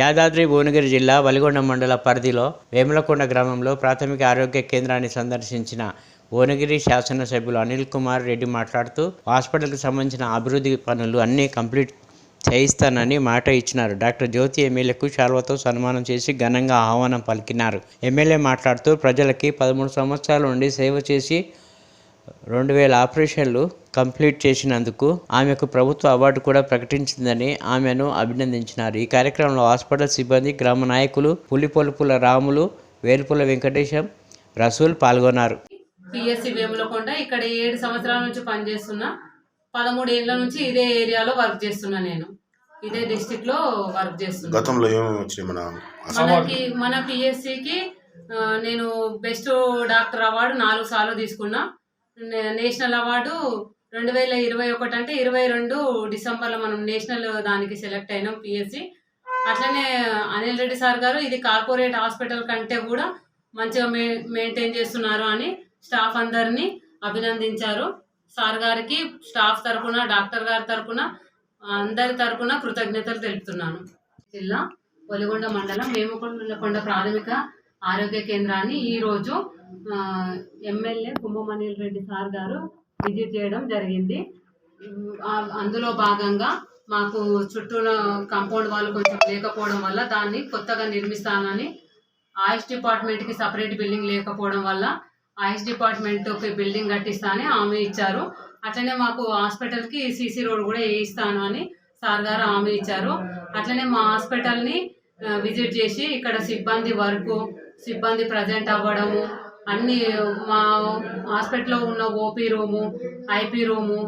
యాదాద్రి భువనగిరి జిల్లా వలిగొండ మండల పరిధిలో వేములకొండ గ్రామంలో ప్రాథమిక ఆరోగ్య కేంద్రాన్ని సందర్శించిన భువనగిరి శాసనసభ్యులు అనిల్ కుమార్ రెడ్డి మాట్లాడుతూ హాస్పిటల్కి సంబంధించిన అభివృద్ధి పనులు అన్నీ కంప్లీట్ చేయిస్తానని మాట ఇచ్చినారు. డాక్టర్ జ్యోతి ఎమ్మెల్యేకు శాల్వాతో సన్మానం చేసి ఘనంగా ఆహ్వానం పలికినారు. ఎమ్మెల్యే మాట్లాడుతూ ప్రజలకి 13 సంవత్సరాల నుండి సేవ చేసి 2000 ఆపరేషన్లు కంప్లీట్ చేసినందుకు ఆమెకు ప్రభుత్వ అవార్డు కూడా ప్రకటించిందని ఆమెను అభినందించినారు. ఈ కార్యక్రమంలో హాస్పిటల్ సిబ్బంది, గ్రామ నాయకులు పులిపొలుపుల రాములు, వేల్పుల వెంకటేశం, రసూల్ పాల్గొన్నారు. పిఎస్సి వేములకొండ ఇక్కడ 7 సంవత్సరాల నుంచి పనిచేస్తున్నా. 13 ఏళ్ల నుంచి ఇదే ఏరియాలో వర్క్ చేస్తున్నా. నేను ఇదే డిస్ట్రిక్ట్ లో వర్క్ చేస్తున్నా. గతంలో మన పిఎస్సికి నేను బెస్ట్ డాక్టర్ అవార్డు 4 సార్లు తీసుకున్నా. నేషనల్ అవార్డు 2021 అంటే 22 డిసెంబర్లో మనం నేషనల్ దానికి సెలెక్ట్ అయినాం పిఎస్సి. అట్లనే అనిల్ రెడ్డి సార్ గారు ఇది కార్పొరేట్ హాస్పిటల్ కంటే కూడా మంచిగా మెయింటైన్ చేస్తున్నారు అని స్టాఫ్ అందరినీ అభినందించారు. సార్ గారికి స్టాఫ్ తరఫున, డాక్టర్ గారి తరఫున, అందరి తరఫున కృతజ్ఞతలు తెలుపుతున్నాను. జిల్లా వలిగొండ మండలం వేములకొండ ప్రాథమిక ఆరోగ్య కేంద్రాన్ని ఈరోజు ఎమ్మెల్యే కుంభమణిల్ రెడ్డి సార్ గారు విజిట్ చేయడం జరిగింది. అందులో భాగంగా మాకు చుట్టూ కాంపౌండ్ వాళ్ళు కొంచెం లేకపోవడం వల్ల దాన్ని కొత్తగా నిర్మిస్తానని, ఆయుష్ డిపార్ట్మెంట్కి సపరేట్ బిల్డింగ్ లేకపోవడం వల్ల ఆయుష్ డిపార్ట్మెంట్కి బిల్డింగ్ కట్టిస్తానని హామీ ఇచ్చారు. అట్లనే మాకు హాస్పిటల్కి సీసీ రోడ్ కూడా వేయిస్తాను అని సార్ గారు హామీ ఇచ్చారు. అట్లనే మా హాస్పిటల్ని విజిట్ చేసి ఇక్కడ సిబ్బంది ప్రజెంట్ అవ్వడము, అన్ని మా హాస్పిటల్లో ఉన్న OP room, IP room,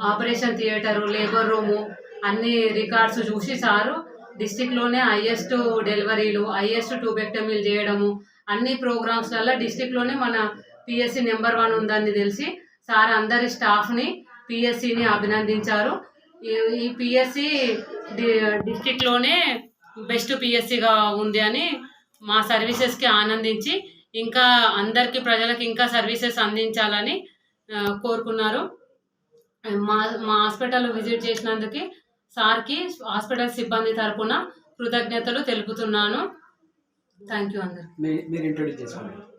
operation theatre, labour room అన్ని రికార్డ్స్ చూసి సారు డిస్టిక్లోనే హైయెస్ట్ డెలివరీలు, హైయెస్ట్ ట్యూబెక్టమీలు చేయడము, అన్ని ప్రోగ్రామ్స్లలో డిస్టిక్లోనే మన పిఎస్సి నెంబర్ 1 ఉందని తెలిసి సార్ అందరి స్టాఫ్ని, పిఎస్సిని అభినందించారు. ఈ పిఎస్సి డిస్టిక్లోనే బెస్ట్ పిఎస్సిగా ఉంది అని మా సర్వీసెస్కి ఆనందించి ఇంకా అందరికీ ప్రజలకు ఇంకా సర్వీసెస్ అందించాలని కోరుకున్నారు. మా హాస్పిటల్ విజిట్ చేసినందుకు సార్కి హాస్పిటల్ సిబ్బంది తరపున కృతజ్ఞతలు తెలుపుతున్నాను. థ్యాంక్ యూ అందరు.